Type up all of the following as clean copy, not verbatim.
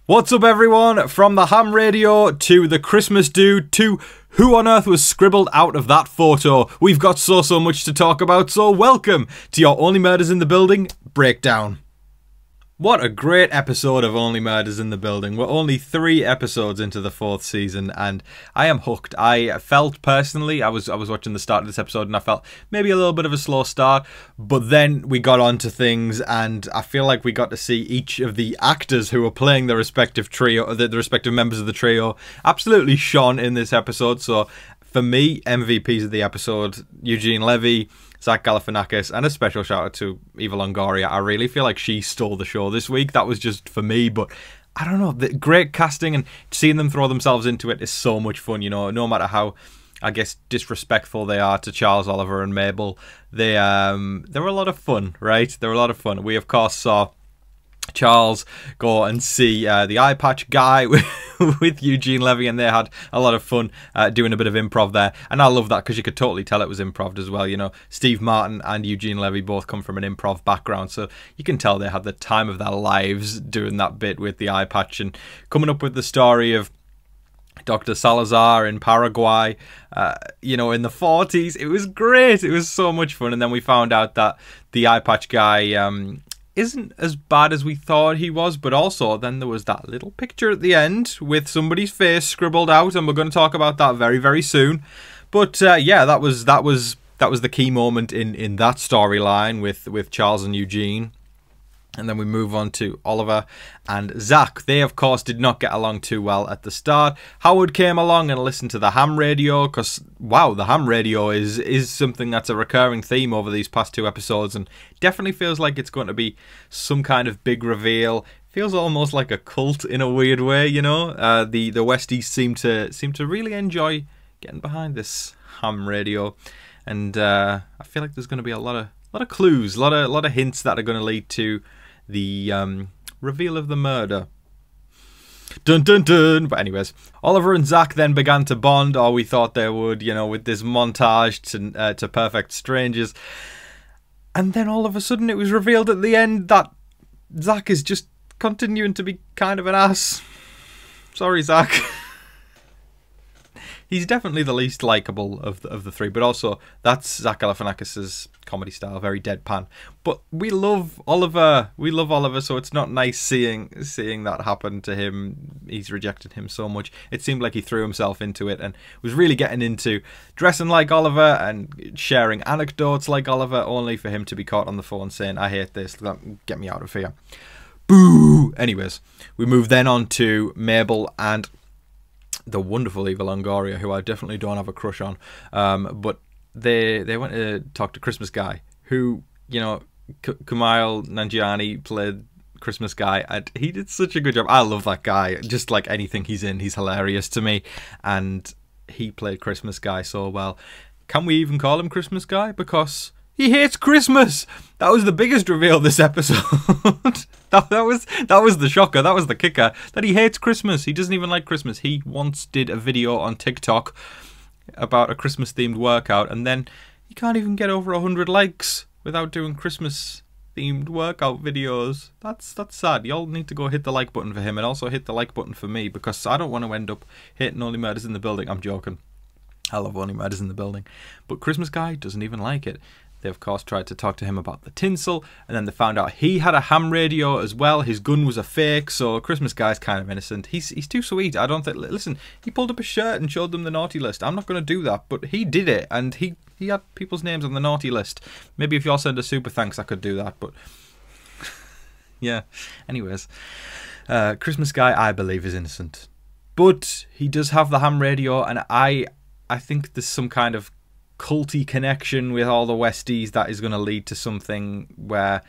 What's up everyone, from the ham radio to the Christmas dude to who on earth was scribbled out of that photo. We've got so much to talk about, so welcome to your Only Murders in the Building breakdown. What a great episode of Only Murders in the Building. We're only 3 episodes into the 4th season and I am hooked. I felt personally, I was watching the start of this episode and I felt maybe a little bit of a slow start, but then we got on to things and I feel like we got to see each of the actors who were playing the respective trio, the respective members of the trio, absolutely shone in this episode. So for me, MVPs of the episode, Eugene Levy, Zach Galifianakis, and a special shout out to Eva Longoria. I really feel like she stole the show this week. That was just for me, but I don't know. The great casting and seeing them throw themselves into it is so much fun. You know, no matter how, I guess, disrespectful they are to Charles, Oliver, and Mabel, they were a lot of fun, right? They were a lot of fun. We of course saw Charles go and see the eye patch guy with Eugene Levy, and they had a lot of fun doing a bit of improv there, and I love that because you could totally tell it was improv as well. You know, Steve Martin and Eugene Levy both come from an improv background, so you can tell they had the time of their lives doing that bit with the eye patch and coming up with the story of Dr. Salazar in Paraguay, you know, in the 40s. It was great. It was so much fun. And then we found out that the eye patch guy isn't as bad as we thought he was, but also then there was that little picture at the end with somebody's face scribbled out, and we're going to talk about that very soon. But yeah, that was the key moment in that storyline with Charles and Eugene. And then we move on to Oliver and Zach. They, of course, did not get along too well at the start. Howard came along and listened to the ham radio because, wow, the ham radio is something that's a recurring theme over these past 2 episodes and definitely feels like it's going to be some kind of big reveal. Feels almost like a cult in a weird way, you know. The Westies seem to really enjoy getting behind this ham radio. And I feel like there's going to be a lot of clues, a lot of hints that are going to lead to the reveal of the murder. Dun dun dun. But anyways, Oliver and Zach then began to bond, or we thought they would, you know, with this montage to Perfect Strangers. And then all of a sudden it was revealed at the end that Zach is just continuing to be kind of an ass. Sorry, Zach. He's definitely the least likable of the 3, but also that's Zach Galifianakis' comedy style, very deadpan. But we love Oliver. We love Oliver, so it's not nice seeing that happen to him. He's rejected him so much. It seemed like he threw himself into it and was really getting into dressing like Oliver and sharing anecdotes like Oliver, only for him to be caught on the phone saying, "I hate this, get me out of here." Boo! Anyways, we move then on to Mabel and the wonderful Eva Longoria, who I definitely don't have a crush on, but they went to talk to Christmas Guy, who, you know, Kumail Nanjiani played Christmas Guy, and he did such a good job. I love that guy, just like anything he's in, he's hilarious to me, and he played Christmas Guy so well. Can we even call him Christmas Guy? Because he hates Christmas. That was the biggest reveal this episode. that was the shocker. That was the kicker. That he hates Christmas. He doesn't even like Christmas. He once did a video on TikTok about a Christmas themed workout, and then he can't even get over 100 likes without doing Christmas themed workout videos. That's sad. Y'all need to go hit the like button for him, and also hit the like button for me, because I don't want to end up hitting Only Murders in the Building. I'm joking. I love Only Murders in the Building, but Christmas Guy doesn't even like it. They, of course, tried to talk to him about the tinsel, and then they found out he had a ham radio as well. His gun was a fake, so Christmas Guy's kind of innocent. He's too sweet. I don't think... Listen, he pulled up a shirt and showed them the naughty list. I'm not going to do that, but he did it, and he had people's names on the naughty list. Maybe if y'all send a super thanks, I could do that, but... yeah. Anyways, Christmas Guy, I believe, is innocent. But he does have the ham radio, and I think there's some kind of culty connection with all the Westies that is going to lead to something where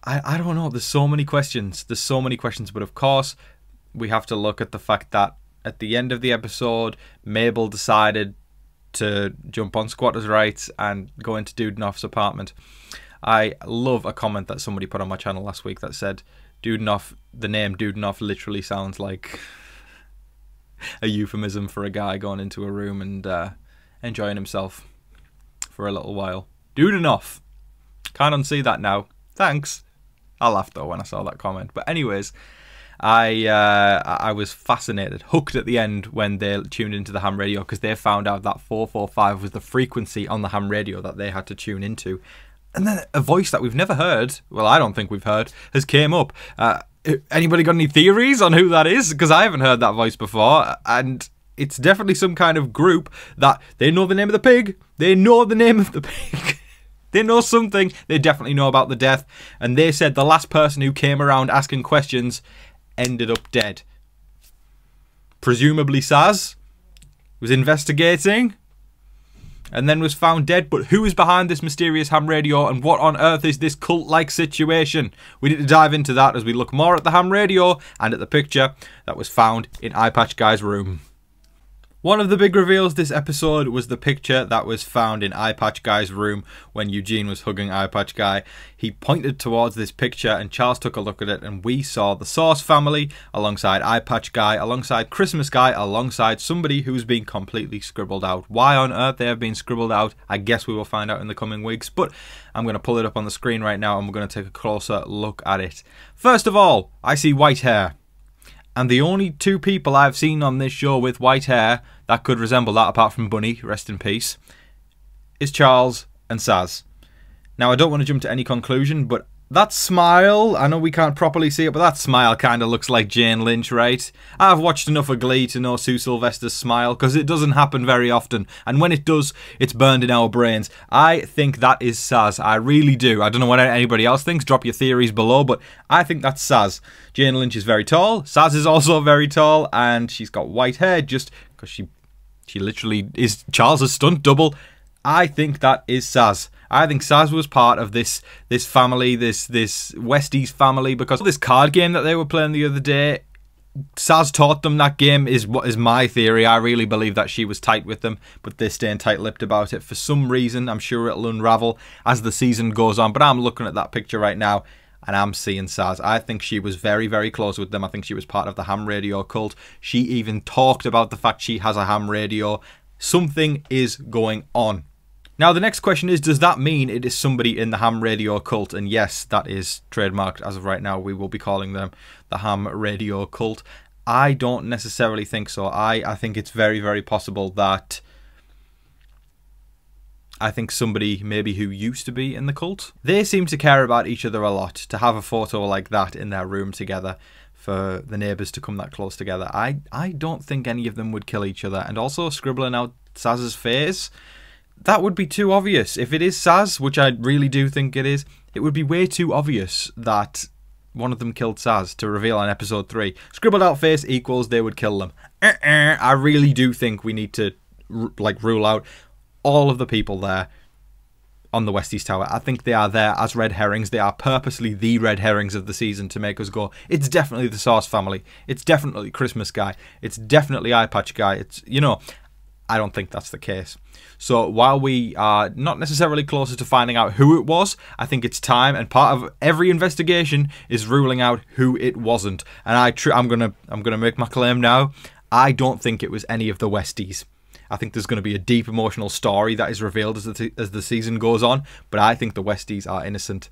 I don't know, there's so many questions, but of course we have to look at the fact that at the end of the episode Mabel decided to jump on squatters' rights and go into Dudenoff's apartment. I love a comment that somebody put on my channel last week that said Dudenoff, the name Dudenoff literally sounds like a euphemism for a guy going into a room and enjoying himself for a little while. Dudenoff. Can't unsee that now. Thanks. I laughed though when I saw that comment. But anyways, I was fascinated, hooked at the end when they tuned into the ham radio, because they found out that 445 was the frequency on the ham radio that they had to tune into. And then a voice that we've never heard, well, I don't think we've heard, has came up. Anybody got any theories on who that is? Because I haven't heard that voice before, and it's definitely some kind of group that they know the name of the pig. They know the name of the pig. They know something. They definitely know about the death. And they said the last person who came around asking questions ended up dead. Presumably Saz was investigating and then was found dead. But who is behind this mysterious ham radio, and what on earth is this cult-like situation? We need to dive into that as we look more at the ham radio and at the picture that was found in Eye Patch Guy's room. One of the big reveals this episode was the picture that was found in Eye Patch Guy's room when Eugene was hugging Eye Patch Guy. He pointed towards this picture and Charles took a look at it, and we saw the Sauce family alongside Eye Patch Guy, alongside Christmas Guy, alongside somebody who's been completely scribbled out. Why on earth they have been scribbled out, I guess we will find out in the coming weeks, but I'm going to pull it up on the screen right now and we're going to take a closer look at it. First of all, I see white hair. And the only two people I've seen on this show with white hair that could resemble that, apart from Bunny, rest in peace, is Charles and Saz. Now, I don't want to jump to any conclusion, but that smile, I know we can't properly see it, but that smile kind of looks like Jane Lynch, right? I've watched enough of Glee to know Sue Sylvester's smile, because it doesn't happen very often, and when it does, it's burned in our brains. I think that is Saz, I really do. I don't know what anybody else thinks, drop your theories below, but I think that's Saz. Jane Lynch is very tall, Saz is also very tall, and she's got white hair just because she literally is Charles' stunt double. I think that is Saz. I think Saz was part of this family, this Westies family, because this card game that they were playing the other day, Saz taught them that game, is what is my theory. I really believe that she was tight with them, but they're staying tight-lipped about it for some reason. I'm sure it'll unravel as the season goes on, but I'm looking at that picture right now and I'm seeing Saz. I think she was very, very close with them. I think she was part of the ham radio cult. She even talked about the fact she has a ham radio. Something is going on. Now, the next question is, does that mean it is somebody in the ham radio cult? And yes, that is trademarked as of right now. We will be calling them the ham radio cult. I don't necessarily think so. I think it's very, very possible that I think somebody maybe who used to be in the cult. They seem to care about each other a lot. To have a photo like that in their room together, for the neighbours to come that close together, I don't think any of them would kill each other. And also scribbling out Saz's face, that would be too obvious. If it is Saz, which I really do think it is, it would be way too obvious that one of them killed Saz to reveal on episode 3. Scribbled out face equals they would kill them. I really do think we need to rule out all of the people there on the Westies Tower. I think they are there as red herrings. They are purposely the red herrings of the season to make us go, it's definitely the Sauce family. It's definitely Christmas Guy. It's definitely Eye Patch Guy. It's, you know, I don't think that's the case. So while we are not necessarily closer to finding out who it was, I think it's time, and part of every investigation is ruling out who it wasn't. And I'm gonna make my claim now. I don't think it was any of the Westies. I think there's going to be a deep emotional story that is revealed as the season goes on, but I think the Westies are innocent.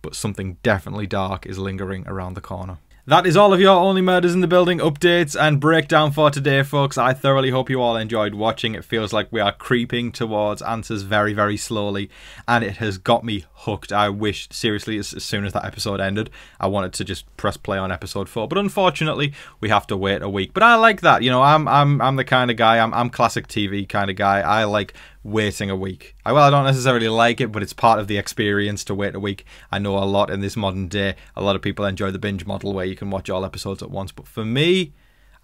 But something definitely dark is lingering around the corner. That is all of your Only Murders in the Building updates and breakdown for today, folks. I thoroughly hope you all enjoyed watching. It feels like we are creeping towards answers very, very slowly, and it has got me hooked. I wish, seriously, as soon as that episode ended, I wanted to just press play on episode 4, but unfortunately, we have to wait a week. But I like that, you know. I'm the kind of guy. I'm classic TV kind of guy. I like waiting a week. Well, I don't necessarily like it, but it's part of the experience to wait a week. I know a lot in this modern day, a lot of people enjoy the binge model where you can watch all episodes at once, but for me,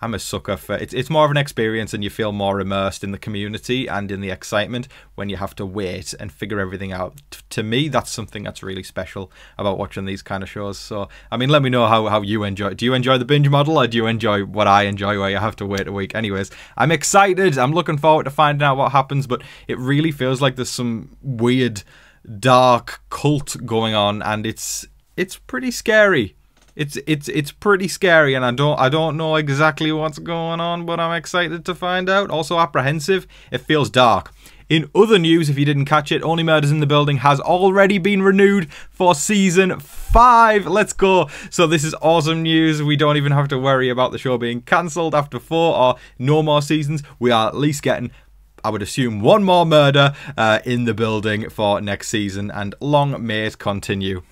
I'm a sucker for it. It's more of an experience, and you feel more immersed in the community and in the excitement when you have to wait and figure everything out. To me, that's something that's really special about watching these kind of shows. So, I mean, let me know how you enjoy it. Do you enjoy the binge model, or do you enjoy what I enjoy, where you have to wait a week? Anyways, I'm excited. I'm looking forward to finding out what happens, but it really feels like there's some weird, dark cult going on, and it's pretty scary. It's pretty scary, and I don't know exactly what's going on, but I'm excited to find out. Also apprehensive. It feels dark. In other news, if you didn't catch it, Only Murders in the Building has already been renewed for season 5. Let's go. So this is awesome news. We don't even have to worry about the show being cancelled after 4 or no more seasons. We are at least getting, I would assume, one more murder in the building for next season, and long may it continue.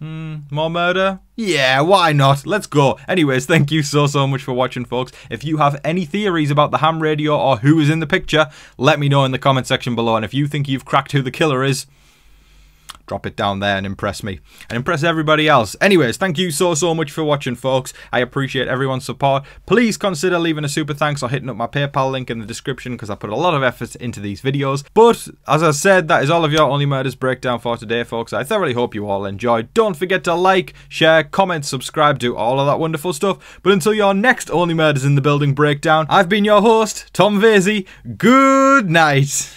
More murder? Yeah, why not? Let's go. Anyways, thank you so much for watching, folks. If you have any theories about the ham radio or who is in the picture, let me know in the comment section below. And if you think you've cracked who the killer is, drop it down there and impress me and impress everybody else. Anyways, thank you so much for watching, folks. I appreciate everyone's support. Please consider leaving a super thanks or hitting up my PayPal link in the description, because I put a lot of effort into these videos. But as I said, that is all of your Only Murders breakdown for today, folks. I thoroughly hope you all enjoyed. Don't forget to like, share, comment, subscribe, do all of that wonderful stuff. But until your next Only Murders in the Building breakdown, I've been your host, Tom Vasey. Good night.